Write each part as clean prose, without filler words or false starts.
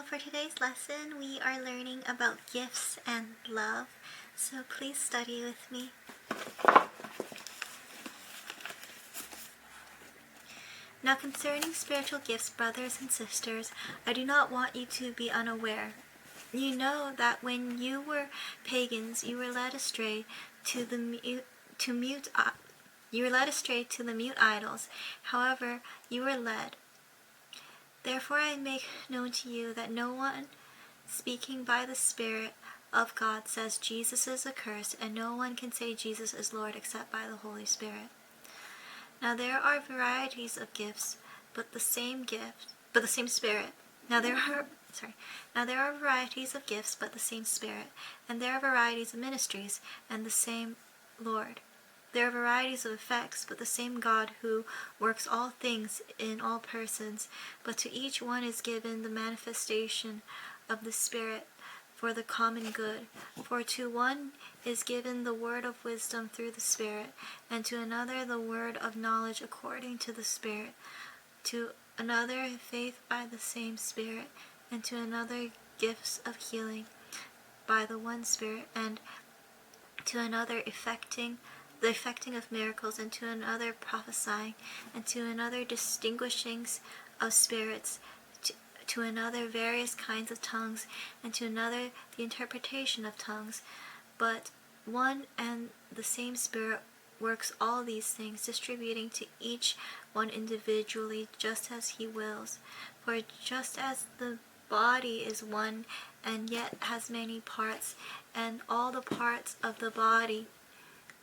for today's lesson, we are learning about gifts and love, so please study with me. Now concerning spiritual gifts, brothers and sisters, I do not want you to be unaware. You know that when you were pagans, you were led astray to the mute idols. However, you were led. Therefore I make known to you that no one speaking by the Spirit of God says Jesus is accursed, and no one can say Jesus is Lord except by the Holy Spirit. Now there are varieties of gifts, but the same Spirit. Now there are varieties of gifts, but the same Spirit, and there are varieties of ministries, and the same Lord. There are varieties of effects, but the same God who works all things in all persons. But to each one is given the manifestation of the Spirit for the common good. For to one is given the word of wisdom through the Spirit, and to another the word of knowledge according to the Spirit, to another faith by the same Spirit, and to another gifts of healing by the one Spirit, and to another the effecting of miracles, and to another prophesying, and to another distinguishings of spirits, to another various kinds of tongues, and to another the interpretation of tongues. But one and the same Spirit works all these things, distributing to each one individually just as he wills. For just as the body is one and yet has many parts, and all the parts of the body,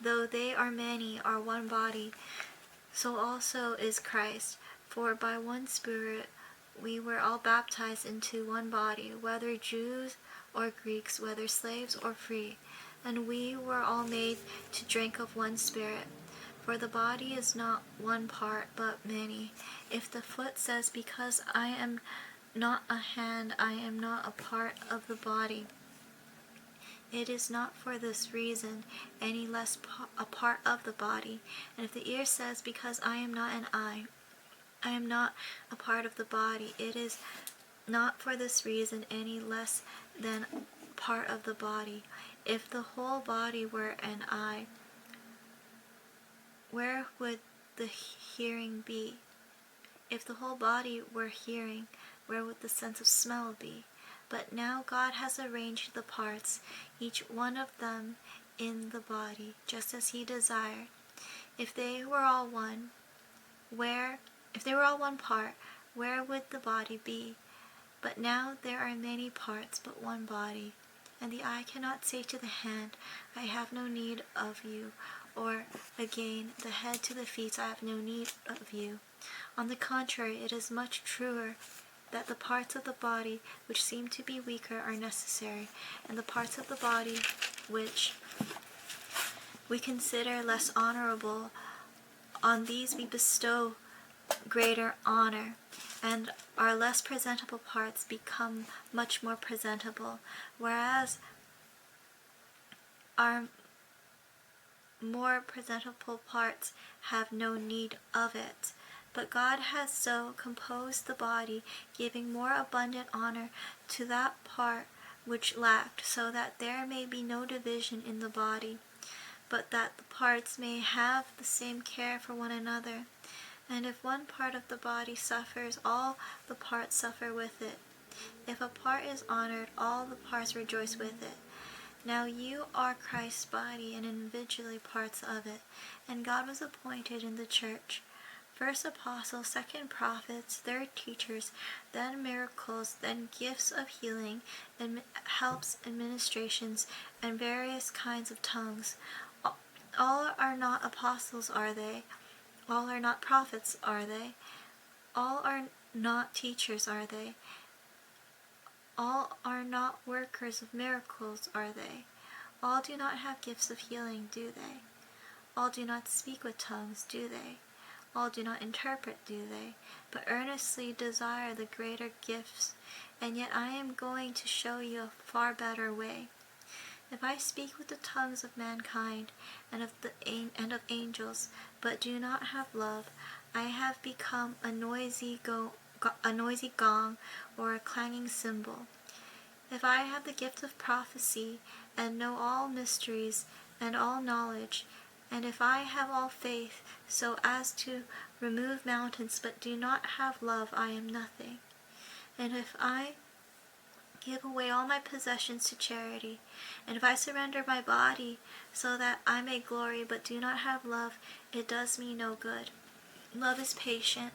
though they are many, are one body, so also is Christ. For by one Spirit we were all baptized into one body, whether Jews or Greeks, whether slaves or free, and we were all made to drink of one Spirit. For the body is not one part, but many. If the foot says, because I am not a hand, I am not a part of the body, it is not for this reason any less a part of the body. And if the ear says, because I am not an eye, I am not a part of the body, it is not for this reason any less than part of the body. If the whole body were an eye, where would the hearing be? If the whole body were hearing, where would the sense of smell be? But now God has arranged the parts, each one of them in the body, just as he desired. If they were all one part, where would the body be? But now there are many parts, but one body. And the eye cannot say to the hand, I have no need of you, or again, the head to the feet, I have no need of you. On the contrary, it is much truer that the parts of the body which seem to be weaker are necessary, and the parts of the body which we consider less honorable, on these we bestow greater honor, and our less presentable parts become much more presentable, whereas our more presentable parts have no need of it. But God has so composed the body, giving more abundant honor to that part which lacked, so that there may be no division in the body, but that the parts may have the same care for one another. And if one part of the body suffers, all the parts suffer with it. If a part is honored, all the parts rejoice with it. Now you are Christ's body, and individually parts of it, and God was appointed in the church, first apostles, second prophets, third teachers, then miracles, then gifts of healing, and helps, administrations, and various kinds of tongues. All are not apostles, are they? All are not prophets, are they? All are not teachers, are they? All are not workers of miracles, are they? All do not have gifts of healing, do they? All do not speak with tongues, do they? All do not interpret, do they? But earnestly desire the greater gifts. And yet I am going to show you a far better way. If I speak with the tongues of mankind and of angels, but do not have love, I have become a noisy a noisy gong or a clanging cymbal. If I have the gift of prophecy and know all mysteries and all knowledge, and if I have all faith so as to remove mountains but do not have love, I am nothing. And if I give away all my possessions to charity, and if I surrender my body so that I may glory but do not have love, it does me no good. Love is patient,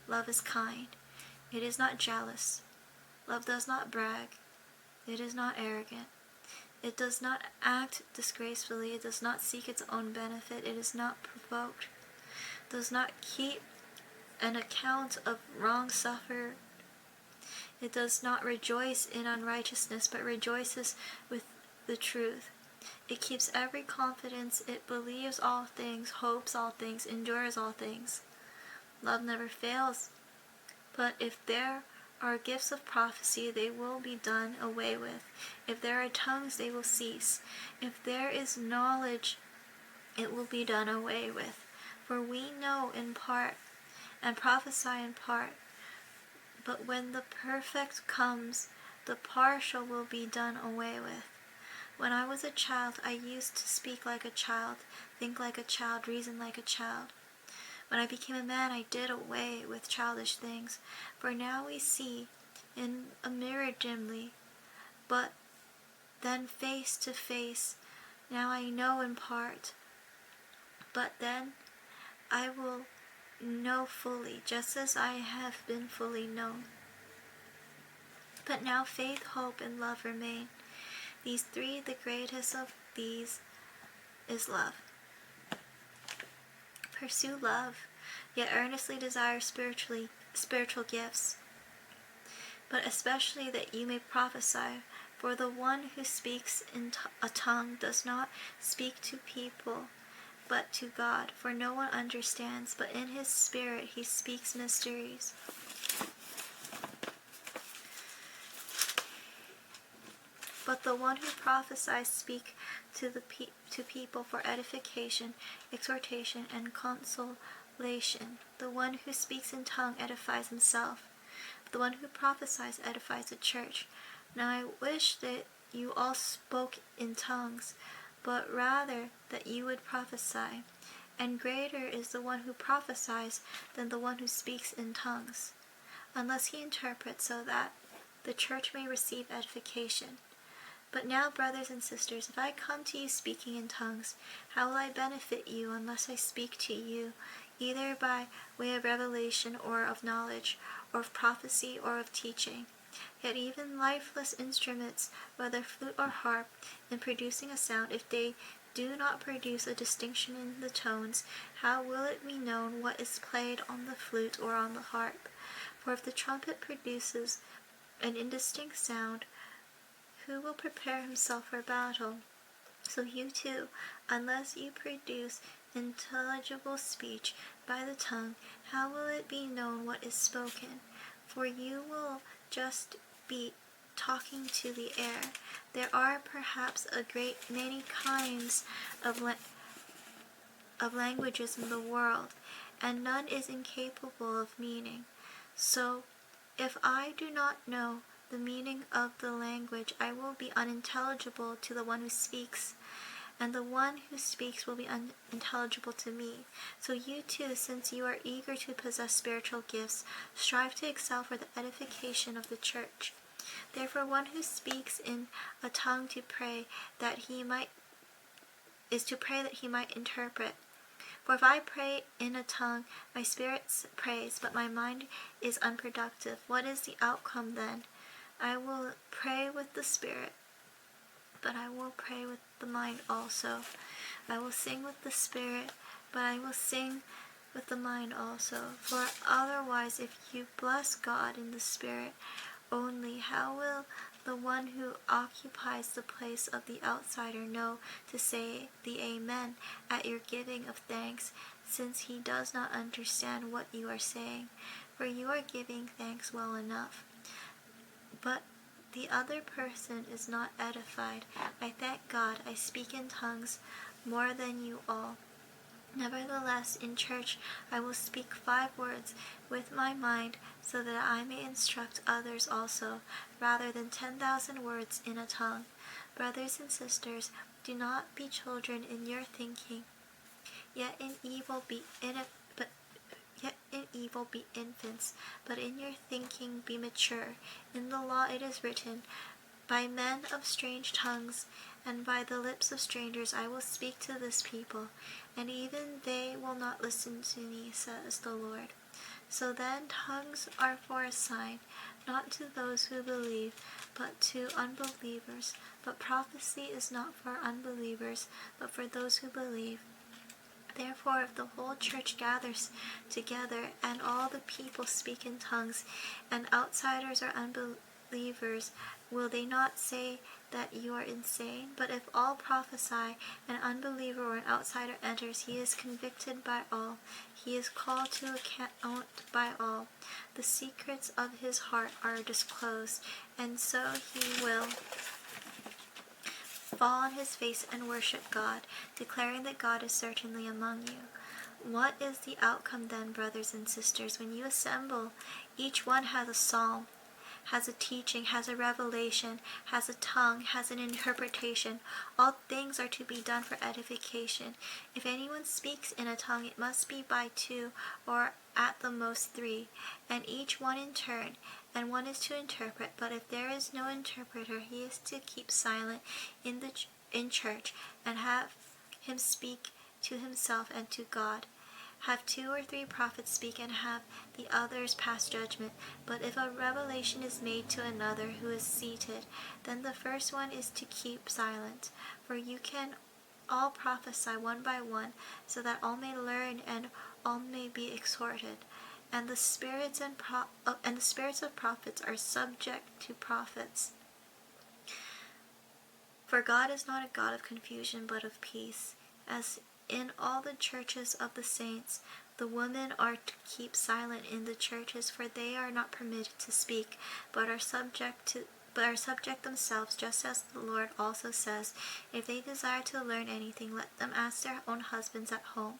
love is kind, it is not jealous, love does not brag, it is not arrogant, it does not act disgracefully, it does not seek its own benefit, it is not provoked, does not keep an account of wrong suffered. It does not rejoice in unrighteousness, but rejoices with the truth. It keeps every confidence, it believes all things, hopes all things, endures all things. Love never fails. But if there are gifts of prophecy, they will be done away with. If there are tongues, they will cease. If there is knowledge, it will be done away with. For we know in part, and prophesy in part. But when the perfect comes, the partial will be done away with. When I was a child, I used to speak like a child, think like a child, reason like a child. When I became a man, I did away with childish things. For now we see in a mirror dimly, but then face to face. Now I know in part, but then I will know fully, just as I have been fully known. But now faith, hope, and love remain. These three, the greatest of these is love. Pursue love, yet earnestly desire spiritual gifts, but especially that you may prophesy. For the one who speaks in a tongue does not speak to people, but to God, for no one understands, but in his spirit he speaks mysteries. But the one who prophesies speaks to people for edification, exhortation, and consolation. The one who speaks in tongue edifies himself. But the one who prophesies edifies the church. Now I wish that you all spoke in tongues, but rather that you would prophesy. And greater is the one who prophesies than the one who speaks in tongues, unless he interprets, so that the church may receive edification. But now, brothers and sisters, if I come to you speaking in tongues, how will I benefit you unless I speak to you, either by way of revelation or of knowledge, or of prophecy or of teaching? Yet even lifeless instruments, whether flute or harp, in producing a sound, if they do not produce a distinction in the tones, how will it be known what is played on the flute or on the harp? For if the trumpet produces an indistinct sound, who will prepare himself for battle? So you too, unless you produce intelligible speech by the tongue, how will it be known what is spoken? For you will just be talking to the air. There are perhaps a great many kinds of languages in the world, and none is incapable of meaning. So, if I do not know the meaning of the language, I will be unintelligible to the one who speaks, and the one who speaks will be unintelligible to me. So you too, since you are eager to possess spiritual gifts, strive to excel for the edification of the church. Therefore, one who speaks in a tongue to pray that he might interpret. For if I pray in a tongue, my spirit prays, but my mind is unproductive. What is the outcome then? I will pray with the spirit, but I will pray with the mind also. I will sing with the spirit, but I will sing with the mind also. For otherwise, if you bless God in the spirit only, how will the one who occupies the place of the outsider know to say the Amen at your giving of thanks, since he does not understand what you are saying? For you are giving thanks well enough, but the other person is not edified. I thank God I speak in tongues more than you all. Nevertheless, in church I will speak 5 words with my mind, so that I may instruct others also, rather than 10,000 words in a tongue. Brothers and sisters, do not be children in your thinking, yet in evil be infants, but in your thinking be mature. In the law it is written, by men of strange tongues and by the lips of strangers I will speak to this people, and even they will not listen to me, says the Lord. So then tongues are for a sign, not to those who believe, but to unbelievers. But prophecy is not for unbelievers, but for those who believe. Therefore, if the whole church gathers together, and all the people speak in tongues, and outsiders or unbelievers, will they not say that you are insane? But if all prophesy, an unbeliever or an outsider enters, he is convicted by all. He is called to account by all. The secrets of his heart are disclosed, and so he will fall on his face and worship God, declaring that God is certainly among you. What is the outcome then, brothers and sisters? When you assemble, each one has a psalm, has a teaching, has a revelation, has a tongue, has an interpretation. All things are to be done for edification. If anyone speaks in a tongue, it must be by 2 or at the most 3, and each one in turn, and one is to interpret. But if there is no interpreter, he is to keep silent in church, and have him speak to himself and to God. Have 2 or 3 prophets speak, and have the others pass judgment. But if a revelation is made to another who is seated, then the first one is to keep silent. For you can all prophesy one by one, so that all may learn and all may be exhorted. And the spirits of prophets are subject to prophets. For God is not a God of confusion, but of peace, as in all the churches of the saints. The women are to keep silent in the churches, for they are not permitted to speak, but are subject themselves, just as the Lord also says, if they desire to learn anything, let them ask their own husbands at home.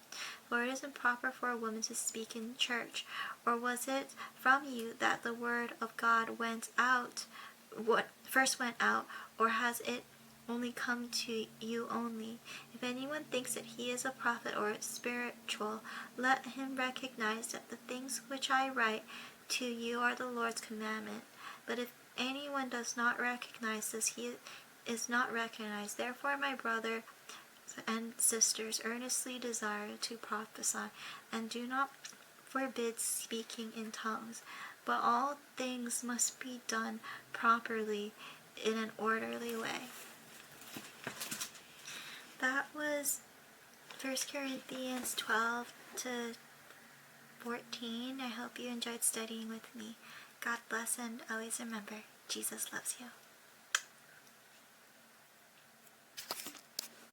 For it is improper for a woman to speak in church. Or was it from you that the word of God first went out, or has it only come to you only? If anyone thinks that he is a prophet or spiritual, let him recognize that the things which I write to you are the Lord's commandment. But if anyone does not recognize this, he is not recognized. Therefore, my brothers and sisters, earnestly desire to prophesy, and do not forbid speaking in tongues. But all things must be done properly in an orderly way. That was 1 Corinthians 12 to 14. I hope you enjoyed studying with me. God bless, and always remember, Jesus loves you.